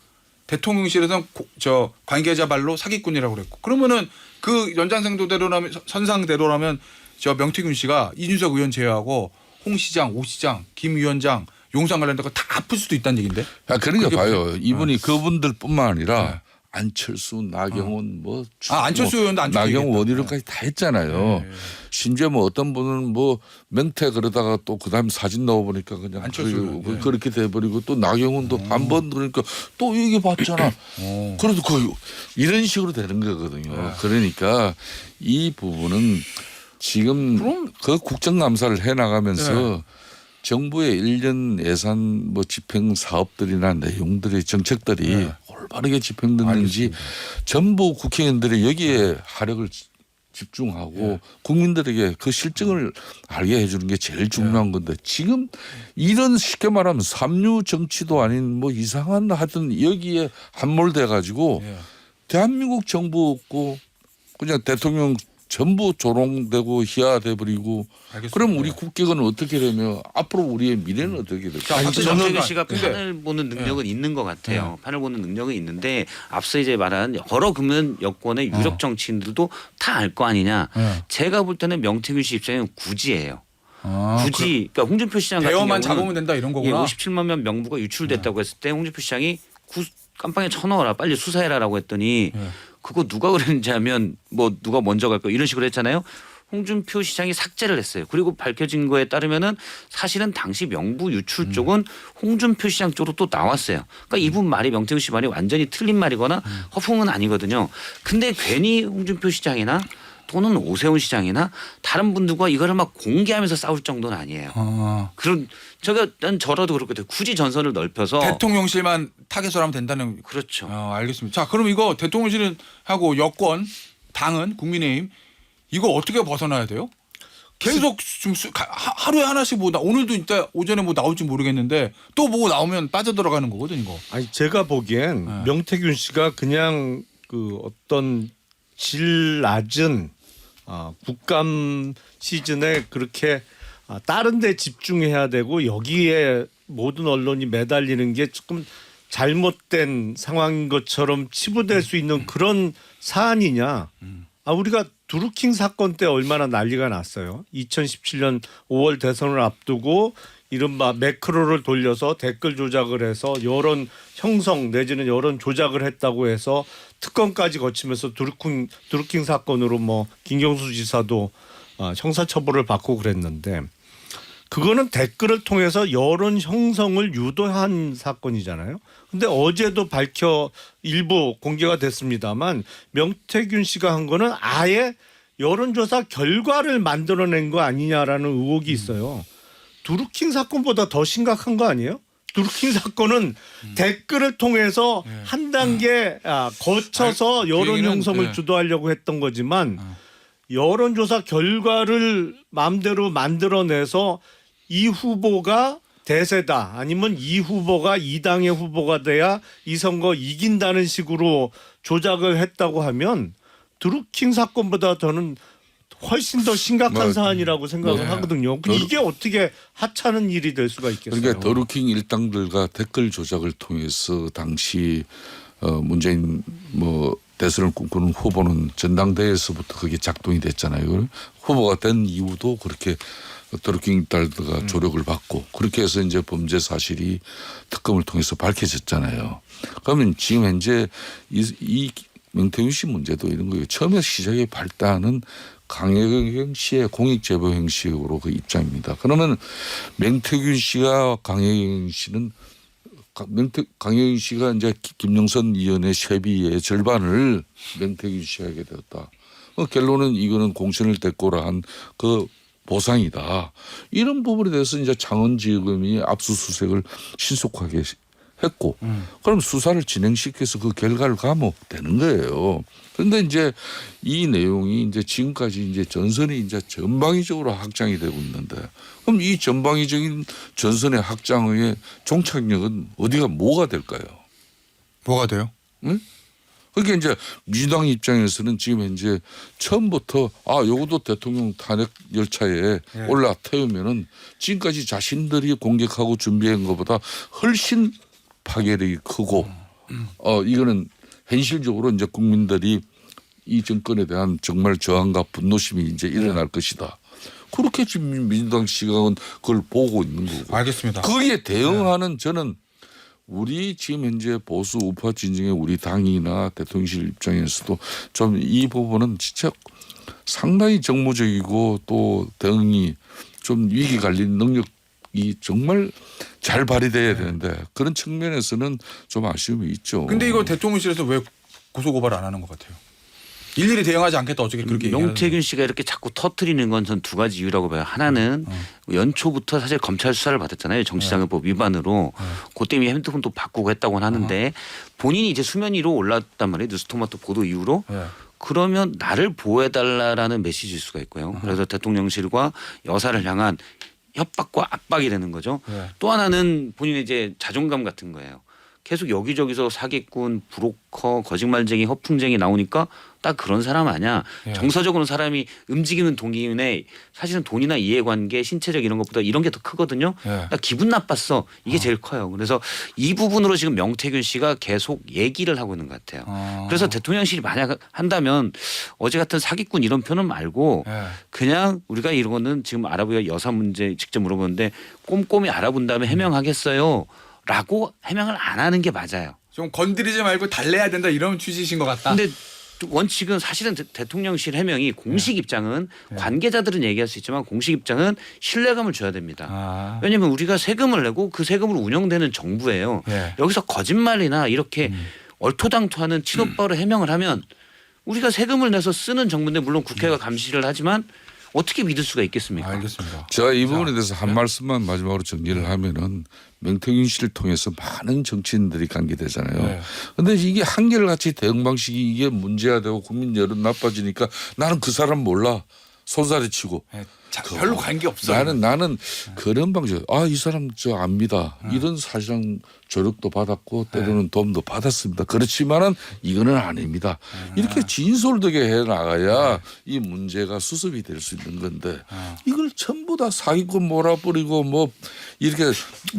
대통령실에서는 저 관계자 발로 사기꾼이라고 그랬고 그러면은 그 연장선상대로라면 선상대로라면 저 명태균 씨가 이준석 의원 제외하고 홍 시장, 오 시장, 김 위원장 용산 관련된 거 다 아플 수도 있다는 얘기인데. 그러니까 그게 봐요. 무슨- 이분이 그분들뿐만 아니라 네. 안철수, 나경원 뭐 안철수 의원도 안 좋게 나경원 얘기했다. 원희룡까지 다 했잖아요. 네. 심지어 뭐 어떤 분은 뭐 맹태 그러다가 또 그다음 사진 넣어보니까 그냥 안철수 의원, 네. 그렇게 돼버리고 또 나경원도 한 번 그러니까 또 이게 봤잖아. 그래도 이런 식으로 되는 거거든요. 그러니까 이 부분은 지금 그럼- 그 국정감사를 해 나가면서 네. 정부의 1년 예산 뭐 집행 사업들이나 내용들의 정책들이 네. 올바르게 집행됐는지 알겠습니다. 전부 국회의원들이 여기에 하력을 집중하고 네. 국민들에게 그 실정을 알게 해주는 게 제일 중요한 건데 지금 이런 쉽게 말하면 삼류 정치도 아닌 뭐 이상한 하여튼 여기에 함몰돼 가지고 예. 대한민국 정부 없고 그냥 대통령 전부 조롱되고 희화돼 버리고 알겠습니다. 그럼 우리 네. 국격은 어떻게 되면 앞으로 우리의 미래는 어떻게 될까? 자, 아니, 박수 정태균 장관. 씨가 근데- 판을 보는 능력은 있는 것 같아요. 판을 보는 능력은 있는데 앞서 이제 말한 여러 금연 여권의 유력 정치인들도 다 알 거 아니냐. 네. 제가 볼 때는 명태균 씨 입장에는 굳이예요. 아, 굳이 그러니까 홍준표 시장 같은 대여만 경우는 잡으면 된다 이런 예, 거구나. 57만 명 명부가 유출됐다고 했을 때 홍준표 시장이 깜빵에 쳐넣어라 빨리 수사해라라고 했더니 네. 그거 누가 그랬는지 하면 뭐 누가 먼저 갈 거 이런 식으로 했잖아요. 홍준표 시장이 삭제를 했어요. 그리고 밝혀진 거에 따르면은 사실은 당시 명부 유출 쪽은 홍준표 시장 쪽으로 또 나왔어요. 그러니까 이분 말이 명태균 씨 말이 완전히 틀린 말이거나 허풍은 아니거든요. 근데 괜히 홍준표 시장이나 또는 오세훈 시장이나 다른 분들과 이거를 막 공개하면서 싸울 정도는 아니에요. 아. 그런 난 저라도 그렇거든요. 굳이 전선을 넓혀서 대통령실만 타겟으로 하면 된다는. 그렇죠. 알겠습니다. 자, 그럼 이거 대통령실은 하고 여권, 당은 국민의힘 이거 어떻게 벗어나야 돼요? 계속 좀 하루에 하나씩 뭐 오늘도 이따 오전에 뭐 나올지 모르겠는데 또 뭐 나오면 빠져들어가는 거거든 이거. 아니 제가 보기엔 네. 명태균 씨가 그냥 그 어떤 질 낮은 국감 시즌에 그렇게 다른 데 집중해야 되고 여기에 모든 언론이 매달리는 게 조금 잘못된 상황인 것처럼 치부될 수 있는 그런 사안이냐. 우리가 드루킹 사건 때 얼마나 난리가 났어요. 2017년 5월 대선을 앞두고 이른바 매크로를 돌려서 댓글 조작을 해서 여론 형성 내지는 여론 조작을 했다고 해서 특검까지 거치면서 드루킹 사건으로 뭐 김경수 지사도 형사처벌을 받고 그랬는데 그거는 댓글을 통해서 여론 형성을 유도한 사건이잖아요. 근데 어제도 일부 공개가 됐습니다만 명태균 씨가 한 거는 아예 여론조사 결과를 만들어낸 거 아니냐라는 의혹이 있어요. 드루킹 사건보다 더 심각한 거 아니에요? 드루킹 사건은 댓글을 통해서 한 단계 거쳐서 그 여론 얘기는, 형성을 네. 주도하려고 했던 거지만 여론조사 결과를 마음대로 만들어내서 이 후보가 대세다 아니면 이 후보가 이 당의 후보가 돼야 이 선거 이긴다는 식으로 조작을 했다고 하면 드루킹 사건보다 저는 훨씬 더 심각한 사안이라고 생각을 하거든요. 이게 어떻게 하찮은 일이 될 수가 있겠어요. 그러니까 더루킹 일당들과 댓글 조작을 통해서 당시 문재인 뭐 대선을 꿈꾸는 후보는 전당대회에서부터 그게 작동이 됐잖아요. 후보가 된 이후도 그렇게 더루킹 일당들과 조력을 받고 그렇게 해서 이제 범죄 사실이 특검을 통해서 밝혀졌잖아요. 그러면 지금 현재 이 명태균 씨 문제도 이런 거예요. 처음에 시작의 발단은 강혜경 씨의 공익제보 형식으로 그 입장입니다. 그러면 명태균 씨와 강혜경 씨는 강혜경 씨가 이제 김영선 의원의 세비의 절반을 명태균 씨가 하게 되었다. 결론은 이거는 공천을 댔고라 한 그 보상이다. 이런 부분에 대해서 이제 창원지검이 압수수색을 신속하게 했고 그럼 수사를 진행시켜서 그 결과를 가면 되는 거예요. 그런데 이제 이 내용이 이제 지금까지 이제 전선이 이제 전방위적으로 확장이 되고 있는데 그럼 이 전방위적인 전선의 확장의 종착역은 어디가 뭐가 될까요? 뭐가 돼요? 응? 그러니까 이제 민주당 입장에서는 지금 현재 처음부터 요것도 대통령 탄핵 열차에 올라 태우면은 지금까지 자신들이 공격하고 준비한 것보다 훨씬 파괴력이 크고 이거는 현실적으로 이제 국민들이 이 정권에 대한 정말 저항과 분노심이 이제 일어날 것이다. 그렇게 지금 민주당 시각은 그걸 보고 있는 거고. 알겠습니다. 거기에 대응하는 저는 우리 지금 현재 보수 우파 진영의 우리 당이나 대통령실 입장에서도 좀 이 부분은 진짜 상당히 정무적이고 또 대응이 좀 위기 관리 능력이 정말 잘 발휘돼야 되는데 그런 측면에서는 좀 아쉬움이 있죠. 근데 이거 대통령실에서 왜 고소고발 안 하는 것 같아요? 일일이 대응하지 않겠다 어떻게 그렇게 명태균 씨가 이렇게 자꾸 터트리는 건 전 두 가지 이유라고 봐요. 하나는 연초부터 사실 검찰 수사를 받았잖아요. 정치자금법 위반으로. 그 때문에 핸드폰도 바꾸고 했다고는 하는데 본인이 이제 수면 위로 올랐단 말이에요. 뉴스토마토 보도 이후로. 예. 그러면 나를 보호해달라는 메시지일 수가 있고요. 그래서 대통령실과 여사를 향한 협박과 압박이 되는 거죠. 예. 또 하나는 본인의 이제 자존감 같은 거예요. 계속 여기저기서 사기꾼, 브로커, 거짓말쟁이, 허풍쟁이 나오니까 딱 그런 사람 아니야. 예. 정서적으로 사람이 움직이는 동기에 사실은 돈이나 이해관계, 신체적 이런 것보다 이런 게 더 크거든요. 예. 나 기분 나빴어. 이게 제일 커요. 그래서 이 부분으로 지금 명태균 씨가 계속 얘기를 하고 있는 것 같아요. 그래서 대통령실이 만약 한다면 어제 같은 사기꾼 이런 표현 말고 예. 그냥 우리가 이런 거는 지금 알아보여 여사 문제 직접 물어보는데 꼼꼼히 알아본 다음에 해명하겠어요. 라고 해명을 안 하는 게 맞아요. 좀 건드리지 말고 달래야 된다 이런 취지신 것 같다. 근데 원칙은 사실은 대통령실 해명이 공식 입장은 관계자들은 얘기할 수 있지만 공식 입장은 신뢰감을 줘야 됩니다. 아. 왜냐하면 우리가 세금을 내고 그 세금으로 운영되는 정부예요. 예. 여기서 거짓말이나 이렇게 얼토당토하는 친오빠로 해명을 하면 우리가 세금을 내서 쓰는 정부인데 물론 국회가 감시를 하지만 어떻게 믿을 수가 있겠습니까? 알겠습니다. 제가 이 부분에 대해서 한 말씀만 마지막으로 정리를 하면은 명태균 씨를 통해서 많은 정치인들이 관계되잖아요. 그런데 이게 한결같이 대응 방식이 이게 문제가 되고 국민 여론 나빠지니까 나는 그 사람 몰라. 손살에 치고. 예. 별로 관계 없어요. 나는 그런 방식. 아, 이 사람 저 압니다. 이런 사실상 조력도 받았고 때로는 도움도 받았습니다. 그렇지만은 이거는 아닙니다. 이렇게 진솔되게 해 나가야 이 문제가 수습이 될 수 있는 건데 이걸 전부 다 사기꾼 몰아버리고 뭐 이렇게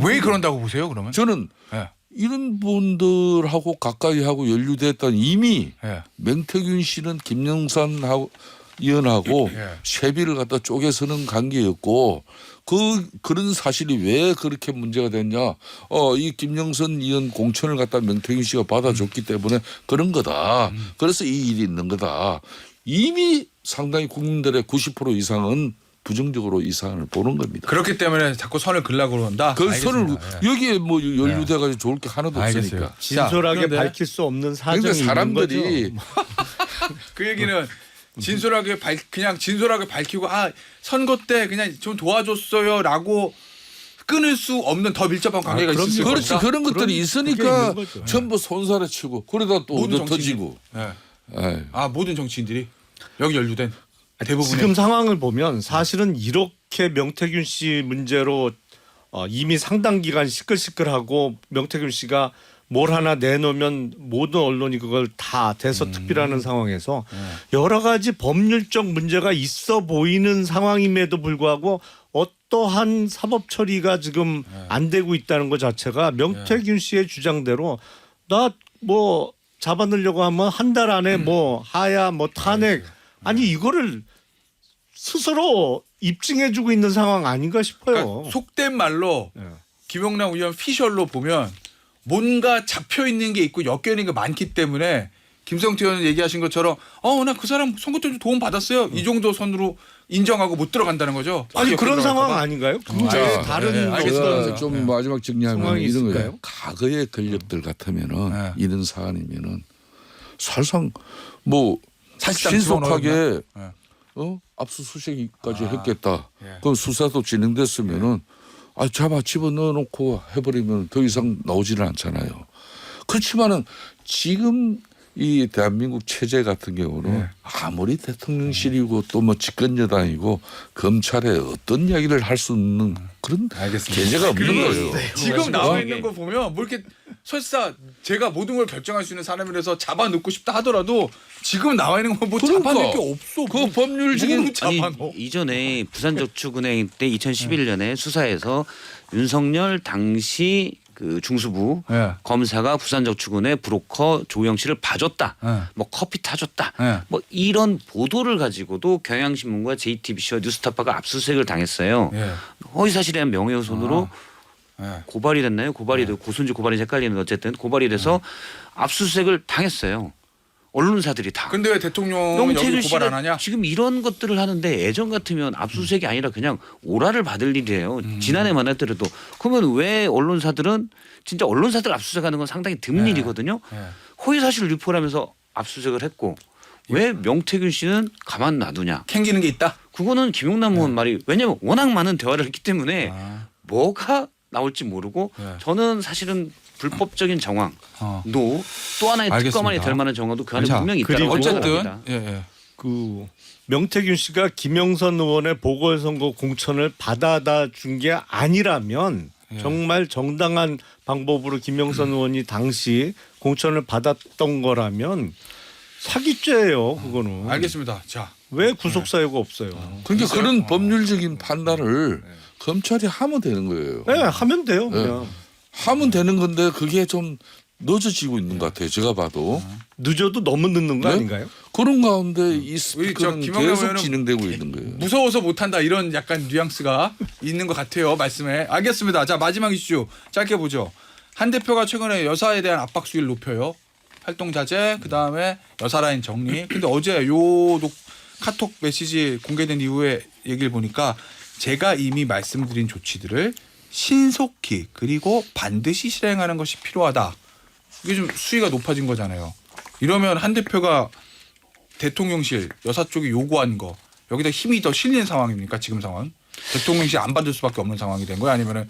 왜 그런다고 보세요 그러면? 저는 예. 이런 분들하고 가까이 하고 연루됐던 이미 예. 명태균 씨는 김영삼하고 의원하고 예. 세비를 갖다 쪼개서는 관계였고 그런 사실이 왜 그렇게 문제가 됐냐? 이 김영선 의원 공천을 갖다 명태균 씨가 받아줬기 때문에 그런 거다. 그래서 이 일이 있는 거다. 이미 상당히 국민들의 90% 이상은 부정적으로 이 사안을 보는 겁니다. 그렇기 때문에 자꾸 선을 그으려고 그런다. 그 선을 알겠습니다. 예. 여기에 뭐 연루돼가지고 좋을 게 하나도 알겠어요. 없으니까. 진솔하게 그런데 밝힐 수 없는 사정이 그러니까 있는 사람들이 거죠. 그 얘기는 진솔하게 그냥 진솔하게 밝히고 선거 때 그냥 좀 도와줬어요라고 끊을 수 없는 더 밀접한 관계가 있을 수 그렇지 있다. 그런 것들이 그게 있으니까 있는 거죠. 전부 손살에 치고 그러다 또 모든 얻어 터지고. 예. 에이. 모든 정치인들이 여기 연루된 대부분의 지금 상황을 보면 사실은 이렇게 명태균 씨 문제로 이미 상당 기간 시끌시끌하고 명태균 씨가 뭘 하나 내놓으면 모든 언론이 그걸 다 대서특필하는 상황에서 여러 가지 법률적 문제가 있어 보이는 상황임에도 불구하고 어떠한 사법 처리가 지금 안 되고 있다는 것 자체가 명태균 씨의 주장대로 나 뭐 잡아넣으려고 하면 한 달 안에 뭐 하야 뭐 탄핵 아니 이거를 스스로 입증해주고 있는 상황 아닌가 싶어요. 그러니까 속된 말로 예. 김용남 의원 피셜로 보면 뭔가 잡혀 있는 게 있고 엮여 있는 게 많기 때문에 김성태 의원 얘기하신 것처럼 나 그 사람 선거 때 도움 받았어요. 이 정도 선으로 인정하고 못 들어간다는 거죠. 아니 그런 상황 들어갈까 봐. 아닌가요? 굉장히 자, 다른 알겠습니다. 어떤 좀 마지막 정리하면 상황이 이런 거예요. 있을까요? 과거의 권력들 같으면은 네. 이런 사안이면은 사실상 뭐 사실상 신속하게 집어넣었나? 압수수색까지 했겠다. 예. 그럼 수사도 진행됐으면은 잡아 집어넣어 놓고 해버리면 더 이상 나오지는 않잖아요. 그렇지만은 지금 이 대한민국 체제 같은 경우는 네. 아무리 대통령실이고 또 뭐 집권 여당이고 검찰에 어떤 이야기를 할 수 없는 그런 알겠습니다. 계제가 없는 그리고 거예요. 지금 나와 있는 거 보면 뭐 이렇게 설사 제가 모든 걸 결정할 수 있는 사람이라서 잡아넣고 싶다 하더라도 지금 나와 있는 거 뭐 그러니까. 잡아낼 게 없어. 그 법률적인 뭐로 잡아넣어? 이전에 부산저축은행 때 2011년에 수사에서 윤석열 당시 그 중수부 예. 검사가 부산저축은행 브로커 조영 씨를 봐줬다. 예. 뭐 커피 타줬다. 예. 뭐 이런 보도를 가지고도 경향신문과 JTBC와 뉴스타파가 압수수색을 당했어요. 예. 허위사실에 대한 명예훼손으로 예. 고발이 됐나요? 고발이 되고 고소인지 고발인지 헷갈리는데 어쨌든 고발이 돼서 압수수색을 당했어요. 언론사들이 다. 근데 왜 대통령은 명태균 여기 고발 안 씨가 하냐? 지금 이런 것들을 하는데 예전 같으면 압수수색이 아니라 그냥 오라를 받을 일이에요. 지난해 만났더라도 그러면 왜 언론사들은 진짜 언론사들 압수수색하는 건 상당히 드문 일이거든요. 예. 허위사실 유포하면서 압수수색을 했고 왜 명태균 씨는 가만 놔두냐? 캥기는 게 있다. 그거는 김용남 의원 말이 왜냐면 워낙 많은 대화를 했기 때문에 아. 뭐가 나올지 모르고 네. 저는 사실은 불법적인 정황도 어. 또 하나의 알겠습니다. 특검안이 될 만한 정황도 그 안에 자, 분명히 있다고 그리고 어쨌든 생각합니다. 예. 그 명태균 씨가 김영선 의원의 보궐선거 공천을 받아다 준 게 아니라면 예. 정말 정당한 방법으로 김영선 의원이 당시 공천을 받았던 거라면 사기죄예요. 그거는. 알겠습니다. 자, 왜 구속 사유가 없어요? 그러니까 그런 법률적인 판단을 검찰이 하면 되는 거예요. 네, 하면 돼요. 그냥 하면 되는 건데 그게 좀 늦어지고 있는 것 같아요. 제가 봐도 늦어도 너무 늦는 거 네? 아닌가요? 그런 가운데 이 우리 스피커는 김영남 계속 의원은 진행되고 있는 거예요. 무서워서 못한다 이런 약간 뉘앙스가 있는 것 같아요. 말씀에. 알겠습니다. 자, 마지막 이슈 짧게 보죠. 한 대표가 최근에 여사에 대한 압박 수위를 높여요. 활동 자제, 그 다음에 여사 라인 정리. 근데 어제 카톡 메시지 공개된 이후에 얘기를 보니까 제가 이미 말씀드린 조치들을 신속히 그리고 반드시 실행하는 것이 필요하다. 이게 좀 수위가 높아진 거잖아요. 이러면 한 대표가 대통령실 여사 쪽이 요구한 거 여기다 힘이 더 실리는 상황입니까? 지금 상황? 대통령실 안 받을 수밖에 없는 상황이 된 거야? 아니면은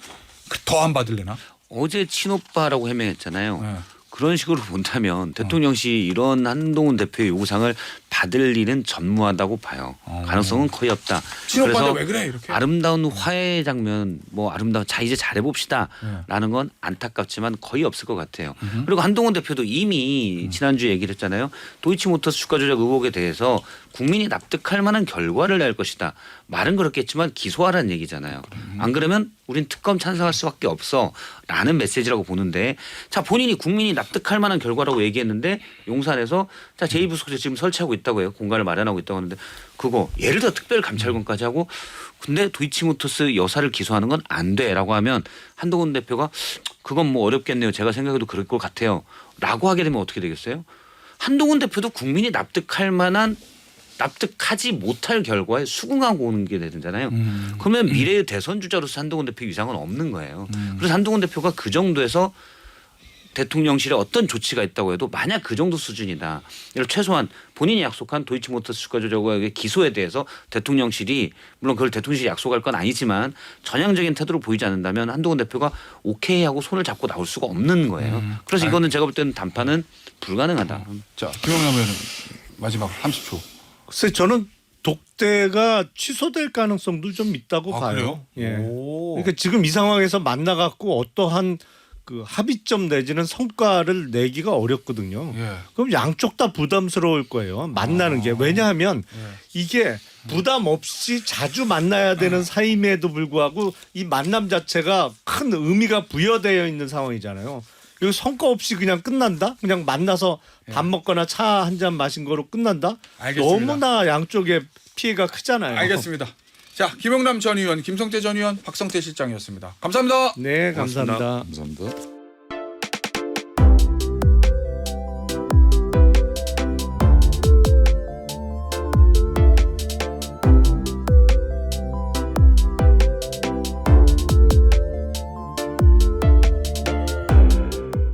더 안 받을래나? 어제 친오빠라고 해명했잖아요. 네. 그런 식으로 본다면 대통령실이 이런 한동훈 대표의 요구사항을 받을 일은 전무하다고 봐요. 가능성은 거의 없다. 친오빠한테 왜 그래 이렇게? 아름다운 화해 장면 뭐 아름다운 자 이제 잘해봅시다라는 건 안타깝지만 거의 없을 것 같아요. 그리고 한동훈 대표도 이미 지난주에 얘기를 했잖아요. 도이치모터스 주가 조작 의혹에 대해서 국민이 납득할 만한 결과를 낼 것이다. 말은 그렇겠지만 기소하라는 얘기잖아요. 안 그러면 우린 특검 찬성할 수밖에 없어라는 메시지라고 보는데 자 본인이 국민이 납득할 만한 결과라고 얘기했는데 용산에서 자 제2부속실 지금 설치하고 있다고 해요. 공간을 마련하고 있다고 하는데 그거 예를 들어 특별감찰관까지 하고 근데 도이치모터스 여사를 기소하는 건 안 돼라고 하면 한동훈 대표가 그건 뭐 어렵겠네요. 제가 생각해도 그럴 것 같아요. 라고 하게 되면 어떻게 되겠어요? 한동훈 대표도 국민이 납득할 만한 납득하지 못할 결과에 수긍하고 오는 게 되잖아요. 그러면 미래의 대선 주자로서 한동훈 대표 위상은 없는 거예요. 그래서 한동훈 대표가 그 정도에서 대통령실에 어떤 조치가 있다고 해도 만약 그 정도 수준이다. 이걸 최소한 본인이 약속한 도이치모터스 주가 조작 의혹의 기소에 대해서 대통령실이 물론 그걸 대통령실이 약속할 건 아니지만 전향적인 태도를 보이지 않는다면 한동훈 대표가 오케이 하고 손을 잡고 나올 수가 없는 거예요. 그래서 이거는 제가 볼 때는 단판은 불가능하다. 자, 김영남 의원은 마지막 30초. 글쎄 저는 독대가 취소될 가능성도 좀 있다고 아, 봐요. 그래요? 예. 오. 그러니까 지금 이 상황에서 만나갖고 어떠한 그 합의점 내지는 성과를 내기가 어렵거든요. 예. 그럼 양쪽 다 부담스러울 거예요. 만나는 게. 왜냐하면 이게 부담 없이 자주 만나야 되는 사이임에도 불구하고 이 만남 자체가 큰 의미가 부여되어 있는 상황이잖아요. 이거 성과 없이 그냥 끝난다? 그냥 만나서 밥 먹거나 차 한 잔 마신 거로 끝난다? 알겠습니다. 너무나 양쪽에 피해가 크잖아요. 알겠습니다. 자, 김영남 전 의원, 김성태 전 의원, 박성태 실장이었습니다. 감사합니다. 네, 감사합니다. 감사합니다.